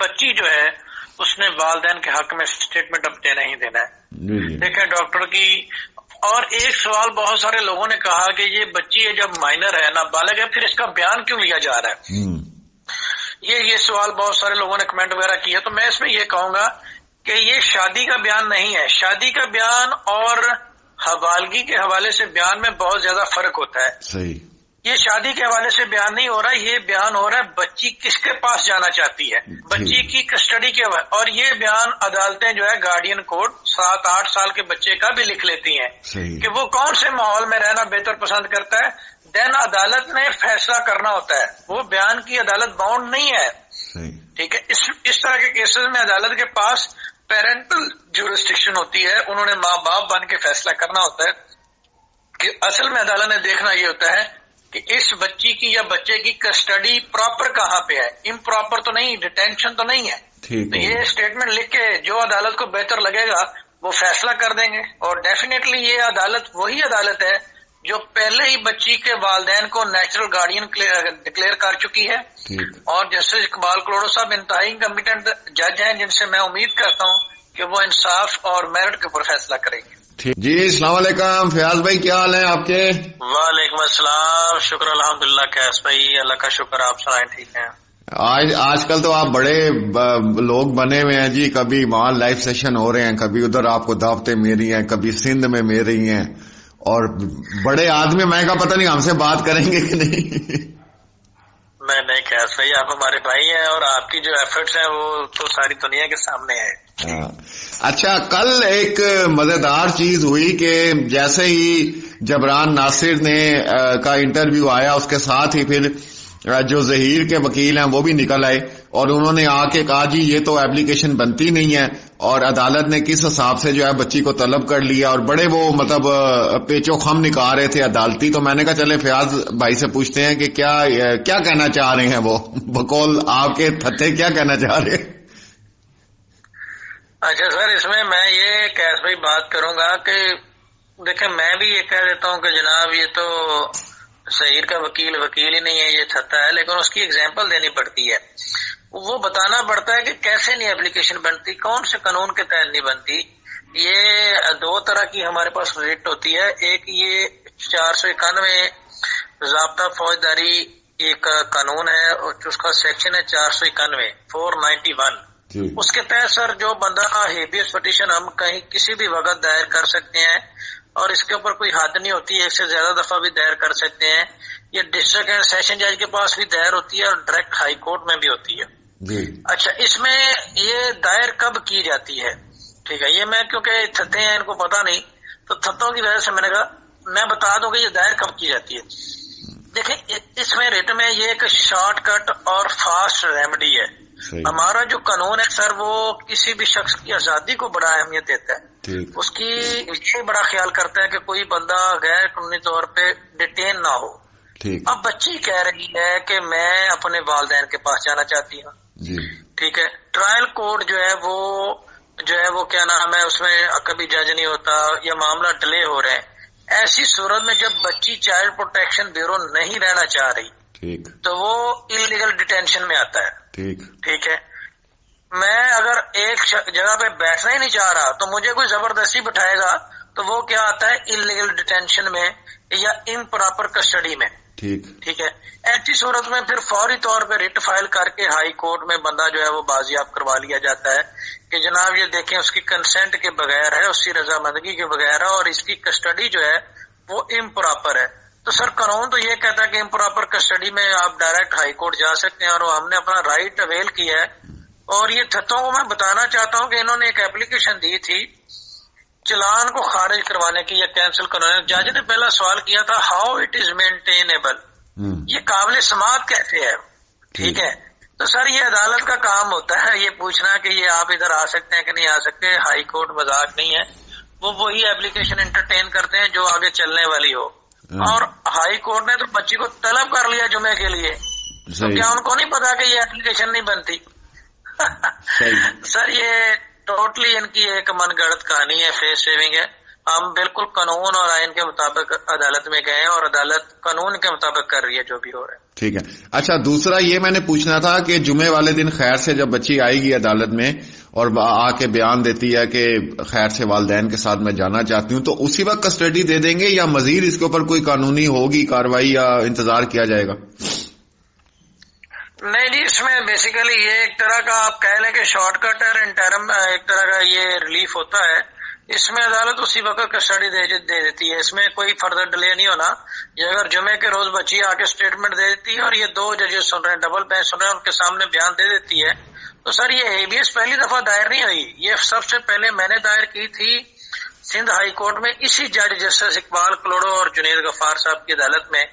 بچی جو ہے اس نے والدین کے حق میں اسٹیٹمنٹ اب دینا ہی دینا ہے. دیکھیں ڈاکٹر کی اور ایک سوال بہت سارے لوگوں نے کہا کہ یہ بچی ہے جب مائنر ہے نابالغ ہے پھر اس کا بیان کیوں لیا جا رہا ہے. یہ سوال بہت سارے لوگوں نے کمنٹ وغیرہ کیا. تو میں اس میں یہ کہوں گا کہ یہ شادی کا بیان نہیں ہے. شادی کا بیان اور حوالگی کے حوالے سے بیان میں بہت زیادہ فرق ہوتا ہے. صحیح. یہ شادی کے حوالے سے بیان نہیں ہو رہا, یہ بیان ہو رہا ہے بچی کس کے پاس جانا چاہتی ہے, بچی کی کسٹڈی کے. اور یہ بیان عدالتیں جو ہے گارڈین کوڈ 7-8 سال کے بچے کا بھی لکھ لیتی ہیں کہ وہ کون سے ماحول میں رہنا بہتر پسند کرتا ہے. دین عدالت نے فیصلہ کرنا ہوتا ہے, وہ بیان کی عدالت باؤنڈ نہیں ہے. ٹھیک ہے. اس طرح کے کیسز میں عدالت کے پاس پیرنٹل جورسڈکشن ہوتی ہے, انہوں نے ماں باپ بن کے فیصلہ کرنا ہوتا ہے کہ اصل میں عدالت نے دیکھنا یہ ہوتا ہے کہ اس بچی کی یا بچے کی کسٹڈی پراپر کہاں پہ ہے, امپراپر تو نہیں, ڈیٹینشن تو نہیں ہے. تو یہ اسٹیٹمنٹ لکھ کے جو عدالت کو بہتر لگے گا وہ فیصلہ کر دیں گے. اور ڈیفینیٹلی یہ عدالت وہی عدالت ہے جو پہلے ہی بچی کے والدین کو نیچرل گارڈین ڈکلیئر کر چکی ہے. اور جسٹس اقبال کلوڑو صاحب انتہائی کمپیٹنٹ جج ہیں جن سے میں امید کرتا ہوں کہ وہ انصاف اور میرٹ کے اوپر فیصلہ کریں گے. جی السلام علیکم فیاض بھائی, کیا حال ہے آپ کے؟ وعلیکم السلام, شکر الحمدللہ. کیس بھائی؟ اللہ کا شکر, آپ سنائیں ٹھیک ہیں؟ آج کل تو آپ بڑے لوگ بنے ہوئے ہیں جی, کبھی وہاں لائیو سیشن ہو رہے ہیں, کبھی ادھر آپ کو دعوتیں مل رہی ہیں, کبھی سندھ میں مل رہی ہیں, اور بڑے آدمی میں کہا پتہ نہیں ہم سے بات کریں گے کہ نہیں. نہیں کیس بھائی, آپ ہمارے بھائی ہیں اور آپ کی جو ایفرٹس ہیں وہ تو ساری دنیا کے سامنے ہے. اچھا, کل ایک مزیدار چیز ہوئی کہ جیسے ہی جبران ناصر نے کا انٹرویو آیا اس کے ساتھ ہی پھر جو ظہیر کے وکیل ہیں وہ بھی نکل آئے اور انہوں نے آ کے کہا جی یہ تو ایپلیکیشن بنتی نہیں ہے, اور عدالت نے کس حساب سے جو ہے بچی کو طلب کر لیا, اور بڑے وہ مطلب پیچو خم نکال رہے تھے عدالتی. تو میں نے کہا چلے فیاض بھائی سے پوچھتے ہیں کہ کیا کہنا چاہ رہے ہیں وہ بقول آپ کے تھتے, کیا کہنا چاہ رہے ہیں؟ اچھا سر, اس میں یہ کیس بھائی بات کروں گا کہ دیکھیں میں بھی یہ کہہ دیتا ہوں کہ جناب یہ تو ظہیر کا وکیل ہی نہیں ہے, یہ چھتا ہے, لیکن اس کی ایگزامپل دینی پڑتی ہے, وہ بتانا پڑتا ہے کہ کیسے نہیں اپلیکیشن بنتی, کون سے قانون کے تحت نہیں بنتی. یہ دو طرح کی ہمارے پاس ریٹ ہوتی ہے. ایک یہ 491 ضابطہ فوجداری ایک قانون ہے, اس کا سیکشن ہے 491 اس کے تحت سر جو بندہ ہیبیس پٹیشن ہم کہیں کسی بھی وقت دائر کر سکتے ہیں, اور اس کے اوپر کوئی حد نہیں ہوتی, ایک سے زیادہ دفعہ بھی دائر کر سکتے ہیں. یہ ڈسٹرکٹ اینڈ سیشن جج کے پاس بھی دائر ہوتی ہے اور ڈائریکٹ ہائی کورٹ میں بھی ہوتی ہے. اچھا, اس میں یہ دائر کب کی جاتی ہے؟ ٹھیک ہے, یہ میں کیونکہ تھتے ہیں ان کو پتا نہیں, تو تھتوں کی وجہ سے میں نے کہا میں بتا دوں کہ یہ دائر کب کی جاتی ہے. دیکھیں اس میں ریٹ میں یہ ایک شارٹ کٹ اور فاسٹ ریمیڈی ہے. ہمارا جو قانون ہے سر وہ کسی بھی شخص کی آزادی کو بڑا اہمیت دیتا ہے, اس کی یہ بڑا خیال کرتا ہے کہ کوئی بندہ غیر قانونی طور پہ ڈیٹین نہ ہو. اب بچی کہہ رہی ہے کہ میں اپنے والدین کے پاس جانا چاہتی ہوں. ٹھیک ہے, ٹرائل کورٹ جو ہے وہ کیا نام ہے, اس میں کبھی جج نہیں ہوتا یا معاملہ ڈیلے ہو رہے ہیں. ایسی صورت میں جب بچی چائلڈ پروٹیکشن بیورو نہیں رہنا چاہ رہی تو وہ انلیگل ڈیٹینشن میں آتا ہے. ٹھیک ہے, میں اگر ایک جگہ پہ بیٹھنا ہی نہیں چاہ رہا تو مجھے کوئی زبردستی بٹھائے گا تو وہ کیا آتا ہے انلیگل ڈیٹینشن میں یا امپراپر کسٹڈی میں. ٹھیک ہے, ایسی صورت میں پھر فوری طور پہ ریٹ فائل کر کے ہائی کورٹ میں بندہ جو ہے وہ بازیاب کروا لیا جاتا ہے کہ جناب یہ دیکھیں اس کی کنسنٹ کے بغیر ہے, اس کی رضامندگی کے بغیر ہے, اور اس کی کسٹڈی جو ہے وہ امپراپر ہے. تو سر قانون تو یہ کہتا ہے کہ امپراپر کسٹڈی میں آپ ڈائریکٹ ہائی کورٹ جا سکتے ہیں, اور ہم نے اپنا رائٹ اویل کیا ہے. اور یہ تھتوں کو میں بتانا چاہتا ہوں کہ انہوں نے ایک ایپلیکیشن دی تھی چلان کو خارج کروانے کی یا کینسل کروانے. جج نے پہلا سوال کیا تھا ہاؤ اٹ از مینٹینیبل, یہ قابل سماعت کیسے ہے. ٹھیک ہے, تو سر یہ عدالت کا کام ہوتا ہے یہ پوچھنا کہ یہ آپ ادھر آ سکتے ہیں کہ نہیں آ سکتے. ہائی کورٹ مذاق نہیں ہے, وہ وہی ایپلیکیشن انٹرٹین کرتے ہیں جو آگے چلنے والی ہو. اور ہائی کورٹ نے تو بچی کو طلب کر لیا جمعے کے لیے, تو کیا ان کو نہیں پتا کہ یہ ایپلیکیشن نہیں بنتی؟ سر یہ ٹوٹلی ان کی ایک من گڑت کہانی ہے, فیس سیونگ ہے. ہم بالکل قانون اور آئین کے مطابق عدالت میں گئے اور عدالت قانون کے مطابق کر رہی ہے جو بھی ہو رہا ہے. ٹھیک ہے. اچھا دوسرا یہ میں نے پوچھنا تھا کہ جمعے والے دن خیر سے جب بچی آئے گی عدالت میں اور آ کے بیان دیتی ہے کہ خیر سے والدین کے ساتھ میں جانا چاہتی ہوں، تو اسی وقت کسٹڈی دے دیں گے یا مزید اس کے اوپر کوئی قانونی ہوگی کاروائی یا انتظار کیا جائے گا؟ نہیں جی، اس میں بیسیکلی یہ ایک طرح کا آپ کہہ لیں کہ شارٹ کٹ ہے، انٹرم ایک طرح کا یہ ریلیف ہوتا ہے. اس میں عدالت اسی وقت کسٹڈی دے دیتی ہے، اس میں کوئی فردر ڈیلے نہیں ہونا. یہ اگر جمعے کے روز بچی آ کے اسٹیٹمنٹ دے دیتی ہے اور یہ 2 ججز سن رہے ہیں، ڈبل بینچ سن رہے ہیں، ان کے سامنے بیان دے دیتی ہے، تو سر یہ ہیبیس پہلی دفعہ دائر نہیں ہوئی. یہ سب سے پہلے میں نے دائر کی تھی سندھ ہائی کورٹ میں اسی جج جسٹس اقبال کلوڑو اور جنید غفار صاحب کی عدالت میں،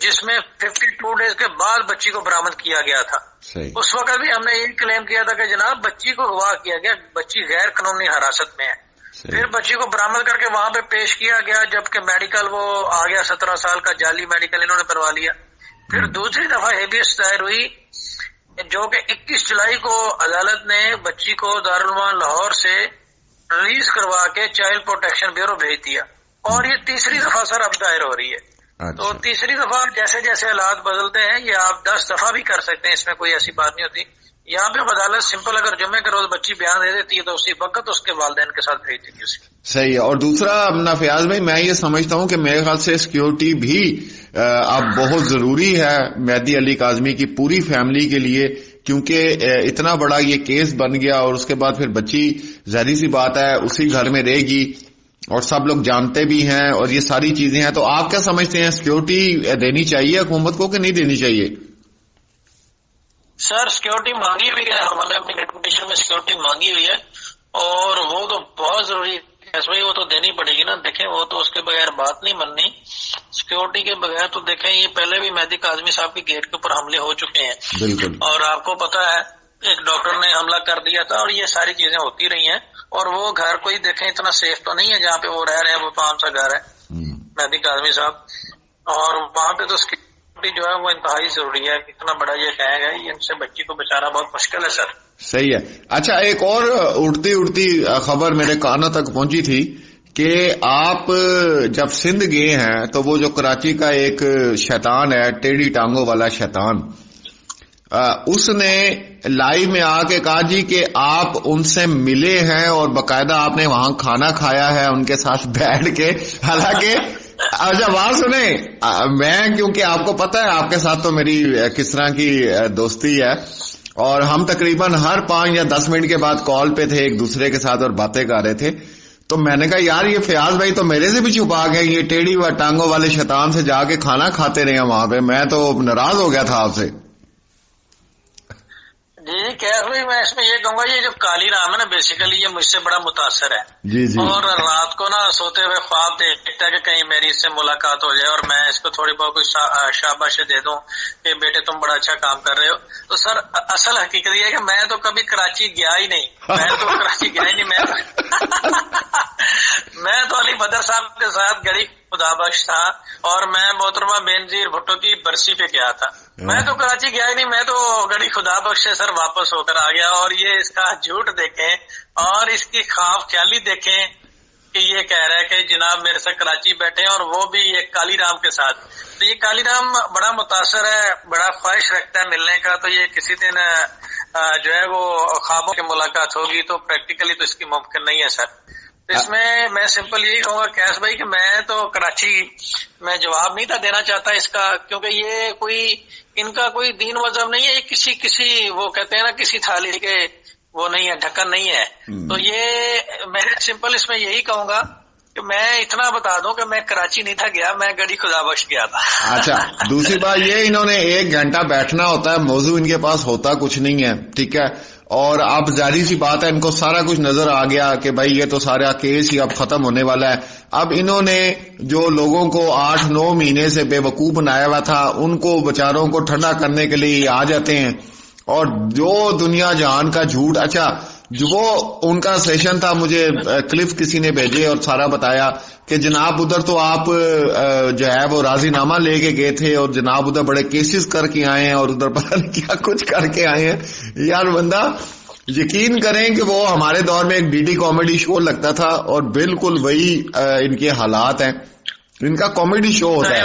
جس میں 52 ڈیز کے بعد بچی کو برآمد کیا گیا تھا. اس وقت بھی ہم نے یہ کلیم کیا تھا کہ جناب بچی کو اغوا کیا گیا، بچی غیر قانونی حراست میں ہے. پھر بچی کو برآمد کر کے وہاں پہ پیش کیا گیا، جبکہ میڈیکل وہ آ گیا 17 سال کا جعلی میڈیکل انہوں نے کروا لیا. پھر دوسری دفعہ ہیبیس دائر ہوئی جو کہ 21 جولائی کو عدالت نے بچی کو دارالعلوم لاہور سے ریلیز کروا کے چائلڈ پروٹیکشن بیورو بھیج دیا، اور یہ تیسری دفعہ سر اب دائر ہو رہی ہے. تو تیسری دفعہ جیسے جیسے حالات بدلتے ہیں یہ آپ 10 دفعہ بھی کر سکتے ہیں، اس میں کوئی ایسی بات نہیں ہوتی. یہاں پہ عدالت سمپل اگر جمعے کے روز بچی بیان دے دیتی ہے تو اسی وقت اس کے والدین کے ساتھ بھیج دیتی ہے. صحیح ہے. اور دوسرا نافیاض بھائی میں یہ سمجھتا ہوں کہ میرے خیال سے سیکیورٹی بھی اب بہت ضروری ہے مہدی علی کاظمی کی پوری فیملی کے لیے، کیونکہ اتنا بڑا یہ کیس بن گیا اور اس کے بعد پھر بچی ظاہری سی بات ہے اسی گھر میں رہے گی اور سب لوگ جانتے بھی ہیں اور یہ ساری چیزیں ہیں. تو آپ کیا سمجھتے ہیں سیکیورٹی دینی چاہیے حکومت کو کہ نہیں دینی چاہیے؟ سر سیکیورٹی مانگی ہوئی ہے، ہم نے اپنی ریپوٹیشن میں سیکیورٹی مانگی ہوئی ہے اور وہ تو بہت ضروری ہے بھائی، وہ تو دینی پڑے گی نا. دیکھیں وہ تو اس کے بغیر بات نہیں بننی، سیکیورٹی کے بغیر تو دیکھیں یہ پہلے بھی مہدی کاظمی صاحب کے گیٹ کے اوپر حملے ہو چکے ہیں. بالکل. اور آپ کو پتا ہے ایک ڈاکٹر نے حملہ کر دیا تھا اور یہ ساری چیزیں ہوتی رہی ہیں. اور وہ گھر کوئی دیکھیں اتنا سیف تو نہیں ہے جہاں پہ وہ رہ رہے ہیں، وہ تو عام سا گھر ہے مہدی کاظمی صاحب، اور وہاں پہ تو سیکیورٹی جو ہے وہ انتہائی ضروری ہے. اتنا بڑا یہ کہا گیا ان سے بچی کو بچانا بہت مشکل ہے سر. صحیح ہے. اچھا ایک اور اڑتی خبر میرے کانوں تک پہنچی تھی کہ آپ جب سندھ گئے ہیں تو وہ جو کراچی کا ایک شیطان ہے ٹیڑھی ٹانگوں والا شیطان، اس نے لائیو میں آ کے کہا جی کہ آپ ان سے ملے ہیں اور باقاعدہ آپ نے وہاں کھانا کھایا ہے ان کے ساتھ بیٹھ کے. حالانکہ اچھا بات سنیں، میں کیونکہ آپ کو پتا ہے آپ کے ساتھ تو میری کس طرح کی دوستی ہے اور ہم تقریباً ہر 5 یا 10 منٹ کے بعد کال پہ تھے ایک دوسرے کے ساتھ اور باتیں کر رہے تھے. تو میں نے کہا یار یہ فیاض بھائی تو میرے سے بھی چھپا گئے، یہ ٹیڑھی و ٹانگوں والے شیطان سے جا کے کھانا کھاتے رہے وہاں پہ. میں تو ناراض ہو گیا تھا آپ سے. جی کیف بھائی میں اس میں یہ کہوں گا یہ جو کالی رام ہے نا بیسیکلی یہ مجھ سے بڑا متاثر ہے. جی جی. اور رات کو نا سوتے ہوئے خواب دیکھتا ہے کہ کہیں میری اس سے ملاقات ہو جائے اور میں اس کو تھوڑی بہت کچھ شاباشی دے دوں کہ بیٹے تم بڑا اچھا کام کر رہے ہو. تو سر اصل حقیقت یہ ہے کہ میں تو کبھی کراچی گیا ہی نہیں، میں تو علی بدر صاحب کے ساتھ گڑی خدا بخش تھا اور میں محترمہ بینظیر بھٹو کی برسی پہ گیا تھا. میں تو کراچی گیا ہی نہیں، میں تو گڑی خدا بخش سے سر واپس ہو کر آ گیا. اور یہ اس کا جھوٹ دیکھیں اور اس کی خواب خیالی دیکھیں کہ یہ کہہ رہا ہے کہ جناب میرے سے کراچی بیٹھے اور وہ بھی ایک کالی رام کے ساتھ. تو یہ کالی رام بڑا متاثر ہے، بڑا خواہش رکھتا ہے ملنے کا. تو یہ کسی دن جو ہے وہ خوابوں کی ملاقات ہوگی تو پریکٹیکلی تو اس کی ممکن نہیں ہے سر. اس میں سمپل یہی کہوں گا کیس بھائی کہ میں تو کراچی میں جواب نہیں تھا دینا چاہتا اس کا، کیونکہ یہ کوئی ان کا کوئی دین مذہب نہیں ہے، یہ کسی وہ کہتے ہیں نا کسی تھالی کے وہ نہیں ہے، ڈھکن نہیں ہے. تو یہ میں سمپل اس میں یہی کہوں گا کہ میں اتنا بتا دوں کہ میں کراچی نہیں تھا گیا، میں گڑی خدا بخش گیا تھا. اچھا دوسری بات یہ انہوں نے 1 گھنٹہ بیٹھنا ہوتا ہے، موضوع ان کے پاس ہوتا کچھ نہیں ہے، ٹھیک ہے. اور اب ظاہری سی بات ہے ان کو سارا کچھ نظر آ گیا کہ بھائی یہ تو سارا کیس ہی اب ختم ہونے والا ہے. اب انہوں نے جو لوگوں کو 8-9 مہینے سے بے وقوف بنایا ہوا تھا ان کو بیچاروں کو ٹھنڈا کرنے کے لیے آ جاتے ہیں اور جو دنیا جہان کا جھوٹ. اچھا جو وہ ان کا سیشن تھا مجھے کلپ کسی نے بھیجے اور سارا بتایا کہ جناب ادھر تو آپ جو ہے وہ راضی نامہ لے کے گئے تھے اور جناب ادھر بڑے کیسز کر کے آئے ہیں اور ادھر پتہ نہیں کیا کچھ کر کے آئے ہیں. یار بندہ یقین کریں کہ وہ ہمارے دور میں ایک ڈی ڈی کامیڈی شو لگتا تھا اور بالکل وہی ان کے حالات ہیں. ان کا کامیڈی شو ہوتا ہے.